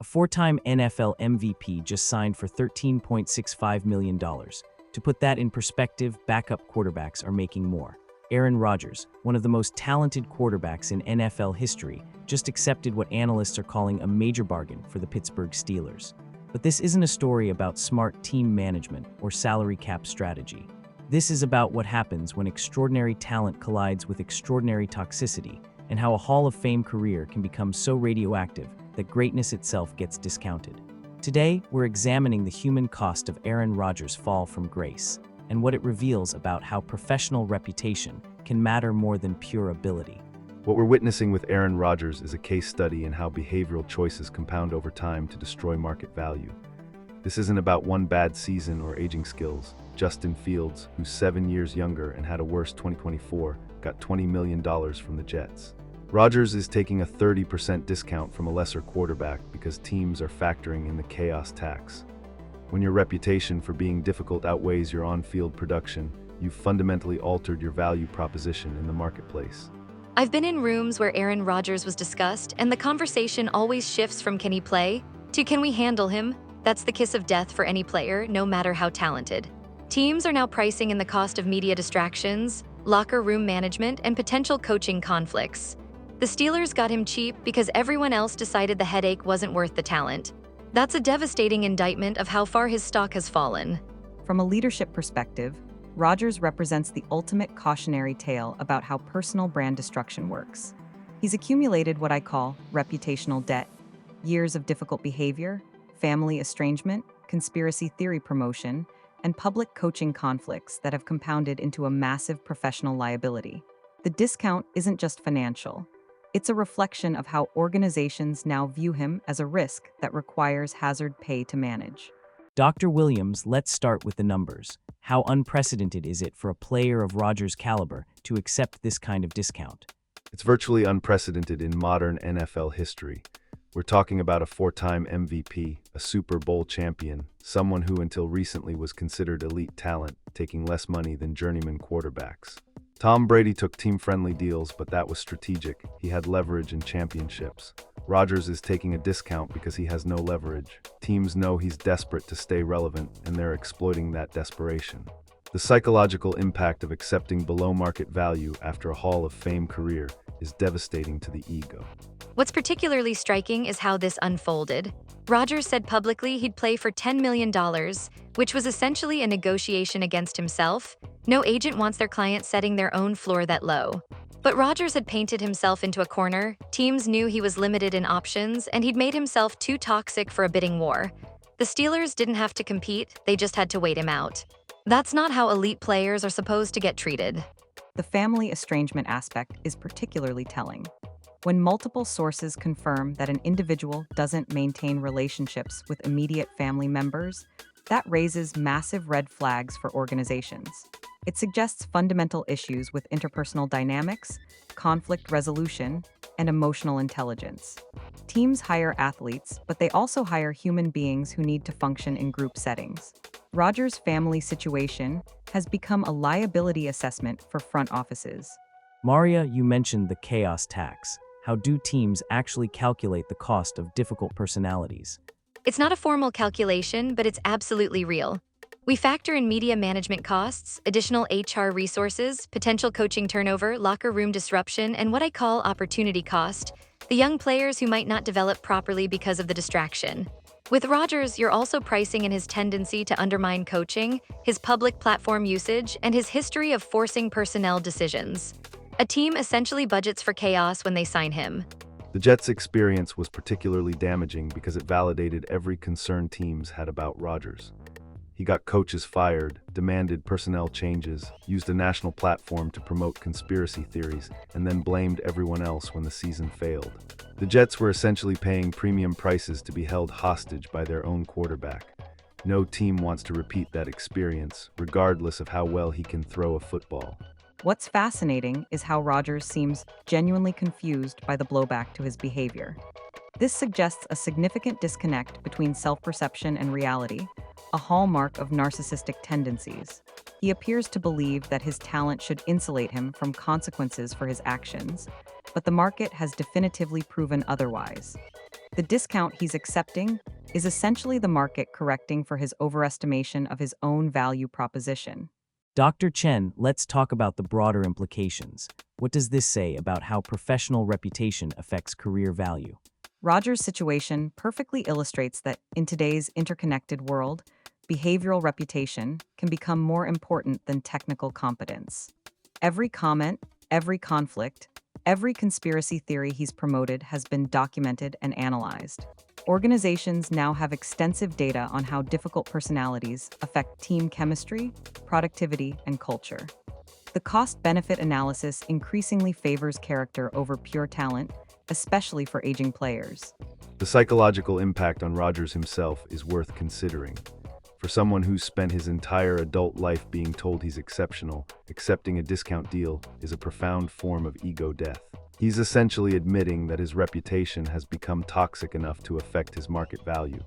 A four-time NFL MVP just signed for $13.65 million. To put that in perspective, backup quarterbacks are making more. Aaron Rodgers, one of the most talented quarterbacks in NFL history, just accepted what analysts are calling a major bargain for the Pittsburgh Steelers. But this isn't a story about smart team management or salary cap strategy. This is about what happens when extraordinary talent collides with extraordinary toxicity, and how a Hall of Fame career can become so radioactive that greatness itself gets discounted. Today, we're examining the human cost of Aaron Rodgers' fall from grace, and what it reveals about how professional reputation can matter more than pure ability. What we're witnessing with Aaron Rodgers is a case study in how behavioral choices compound over time to destroy market value. This isn't about one bad season or aging skills. Justin Fields, who's 7 years younger and had a worse 2024, got $20 million from the Jets. Rodgers is taking a 30% discount from a lesser quarterback because teams are factoring in the chaos tax. When your reputation for being difficult outweighs your on-field production, you've fundamentally altered your value proposition in the marketplace. I've been in rooms where Aaron Rodgers was discussed, and the conversation always shifts from can he play to can we handle him? That's the kiss of death for any player, no matter how talented. Teams are now pricing in the cost of media distractions, locker room management, and potential coaching conflicts. The Steelers got him cheap because everyone else decided the headache wasn't worth the talent. That's a devastating indictment of how far his stock has fallen. From a leadership perspective, Rodgers represents the ultimate cautionary tale about how personal brand destruction works. He's accumulated what I call reputational debt: years of difficult behavior, family estrangement, conspiracy theory promotion, and public coaching conflicts that have compounded into a massive professional liability. The discount isn't just financial. It's a reflection of how organizations now view him as a risk that requires hazard pay to manage. Dr. Williams, let's start with the numbers. How unprecedented is it for a player of Rodgers' caliber to accept this kind of discount? It's virtually unprecedented in modern NFL history. We're talking about a four-time MVP, a Super Bowl champion, someone who until recently was considered elite talent, taking less money than journeyman quarterbacks. Tom Brady took team-friendly deals, but that was strategic. He had leverage in championships. Rodgers is taking a discount because he has no leverage. Teams know he's desperate to stay relevant, and they're exploiting that desperation. The psychological impact of accepting below-market value after a Hall of Fame career is devastating to the ego. What's particularly striking is how this unfolded. Rodgers said publicly he'd play for $10 million, which was essentially a negotiation against himself. No agent wants their client setting their own floor that low. But Rodgers had painted himself into a corner. Teams knew he was limited in options, and he'd made himself too toxic for a bidding war. The Steelers didn't have to compete, they just had to wait him out. That's not how elite players are supposed to get treated. The family estrangement aspect is particularly telling. When multiple sources confirm that an individual doesn't maintain relationships with immediate family members, that raises massive red flags for organizations. It suggests fundamental issues with interpersonal dynamics, conflict resolution, and emotional intelligence. Teams hire athletes, but they also hire human beings who need to function in group settings. Rodgers' family situation has become a liability assessment for front offices. Maria, you mentioned the chaos tax. How do teams actually calculate the cost of difficult personalities? It's not a formal calculation, but it's absolutely real. We factor in media management costs, additional HR resources, potential coaching turnover, locker room disruption, and what I call opportunity cost, the young players who might not develop properly because of the distraction. With Rodgers, you're also pricing in his tendency to undermine coaching, his public platform usage, and his history of forcing personnel decisions. A team essentially budgets for chaos when they sign him. The Jets' experience was particularly damaging because it validated every concern teams had about Rodgers. He got coaches fired, demanded personnel changes, used a national platform to promote conspiracy theories, and then blamed everyone else when the season failed. The Jets were essentially paying premium prices to be held hostage by their own quarterback. No team wants to repeat that experience, regardless of how well he can throw a football. What's fascinating is how Rodgers seems genuinely confused by the blowback to his behavior. This suggests a significant disconnect between self-perception and reality, a hallmark of narcissistic tendencies. He appears to believe that his talent should insulate him from consequences for his actions, but the market has definitively proven otherwise. The discount he's accepting is essentially the market correcting for his overestimation of his own value proposition. Dr. Chen, let's talk about the broader implications. What does this say about how professional reputation affects career value? Rodgers' situation perfectly illustrates that in today's interconnected world, behavioral reputation can become more important than technical competence. Every comment, every conflict, every conspiracy theory he's promoted has been documented and analyzed. Organizations now have extensive data on how difficult personalities affect team chemistry, productivity, and culture. The cost-benefit analysis increasingly favors character over pure talent, especially for aging players. The psychological impact on Rodgers himself is worth considering. For someone who's spent his entire adult life being told he's exceptional, accepting a discount deal is a profound form of ego death. He's essentially admitting that his reputation has become toxic enough to affect his market value.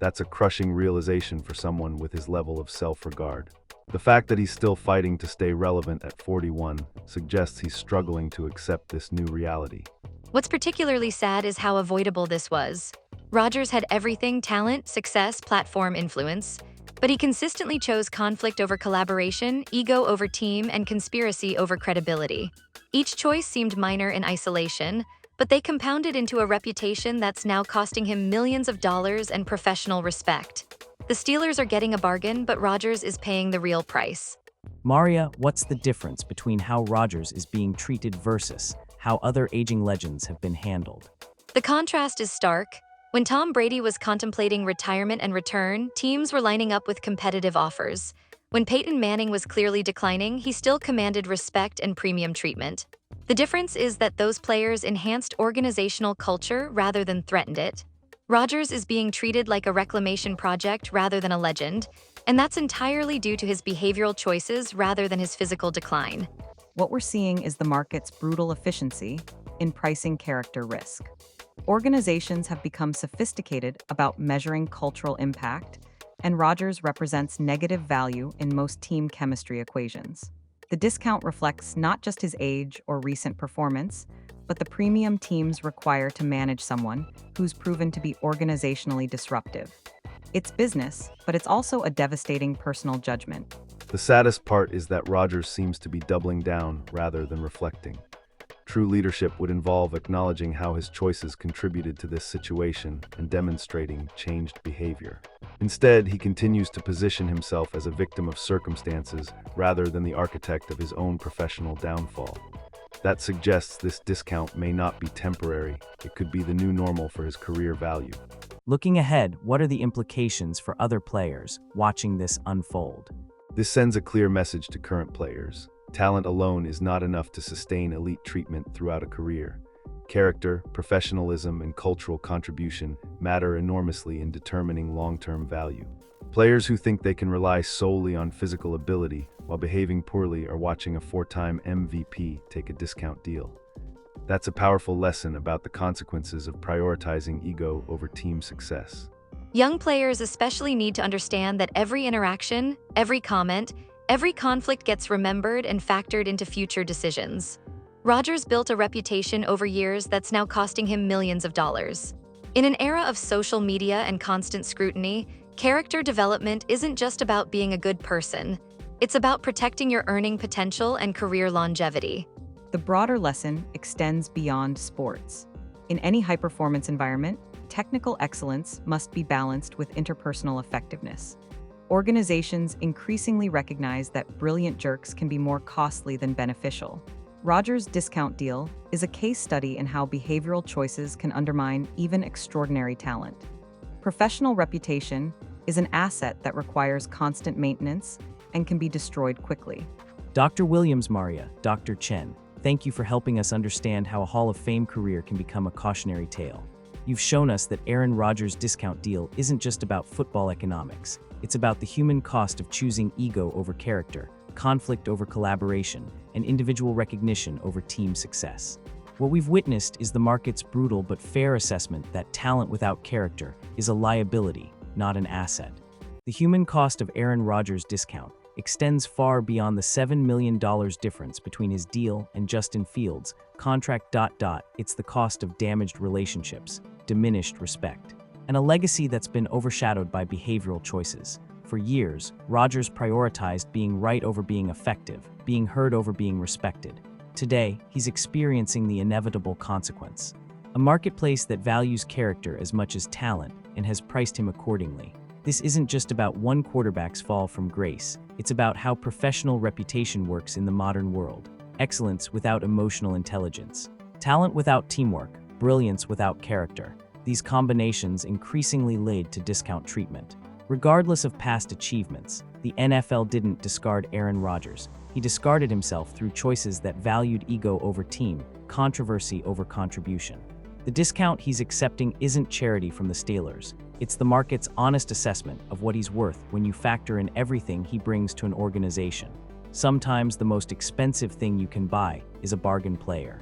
That's a crushing realization for someone with his level of self-regard. The fact that he's still fighting to stay relevant at 41 suggests he's struggling to accept this new reality. What's particularly sad is how avoidable this was. Rodgers had everything: talent, success, platform, influence. But he consistently chose conflict over collaboration, ego over team, and conspiracy over credibility. Each choice seemed minor in isolation, but they compounded into a reputation that's now costing him millions of dollars and professional respect. The Steelers are getting a bargain, but Rodgers is paying the real price. Maria, what's the difference between how Rodgers is being treated versus how other aging legends have been handled? The contrast is stark. When Tom Brady was contemplating retirement and return, teams were lining up with competitive offers. When Peyton Manning was clearly declining, he still commanded respect and premium treatment. The difference is that those players enhanced organizational culture rather than threatened it. Rodgers is being treated like a reclamation project rather than a legend, and that's entirely due to his behavioral choices rather than his physical decline. What we're seeing is the market's brutal efficiency in pricing character risk. Organizations have become sophisticated about measuring cultural impact, and Rodgers represents negative value in most team chemistry equations. The discount reflects not just his age or recent performance, but the premium teams require to manage someone who's proven to be organizationally disruptive. It's business, but it's also a devastating personal judgment. The saddest part is that Rodgers seems to be doubling down rather than reflecting. True leadership would involve acknowledging how his choices contributed to this situation and demonstrating changed behavior. Instead, he continues to position himself as a victim of circumstances rather than the architect of his own professional downfall. That suggests this discount may not be temporary. It could be the new normal for his career value. Looking ahead, what are the implications for other players watching this unfold? This sends a clear message to current players. Talent alone is not enough to sustain elite treatment throughout a career. Character, professionalism, and cultural contribution matter enormously in determining long-term value. Players who think they can rely solely on physical ability while behaving poorly are watching a four-time MVP take a discount deal. That's a powerful lesson about the consequences of prioritizing ego over team success. Young players especially need to understand that every interaction, every comment, every conflict gets remembered and factored into future decisions. Rodgers built a reputation over years that's now costing him millions of dollars. In an era of social media and constant scrutiny, character development isn't just about being a good person. It's about protecting your earning potential and career longevity. The broader lesson extends beyond sports. In any high-performance environment, technical excellence must be balanced with interpersonal effectiveness. Organizations increasingly recognize that brilliant jerks can be more costly than beneficial. Rodgers' discount deal is a case study in how behavioral choices can undermine even extraordinary talent. Professional reputation is an asset that requires constant maintenance and can be destroyed quickly. Dr. Williams, Maria, Dr. Chen, thank you for helping us understand how a Hall of Fame career can become a cautionary tale. You've shown us that Aaron Rodgers' discount deal isn't just about football economics. It's about the human cost of choosing ego over character, conflict over collaboration, and individual recognition over team success. What we've witnessed is the market's brutal but fair assessment that talent without character is a liability, not an asset. The human cost of Aaron Rodgers' discount extends far beyond the $7 million difference between his deal and Justin Fields' contract. It's the cost of damaged relationships, diminished respect, and a legacy that's been overshadowed by behavioral choices. For years, Rodgers prioritized being right over being effective, being heard over being respected. Today, he's experiencing the inevitable consequence. A marketplace that values character as much as talent and has priced him accordingly. This isn't just about one quarterback's fall from grace, it's about how professional reputation works in the modern world. Excellence without emotional intelligence. Talent without teamwork. Brilliance without character. These combinations increasingly lead to discount treatment. Regardless of past achievements, the NFL didn't discard Aaron Rodgers. He discarded himself through choices that valued ego over team, controversy over contribution. The discount he's accepting isn't charity from the Steelers. It's the market's honest assessment of what he's worth when you factor in everything he brings to an organization. Sometimes the most expensive thing you can buy is a bargain player.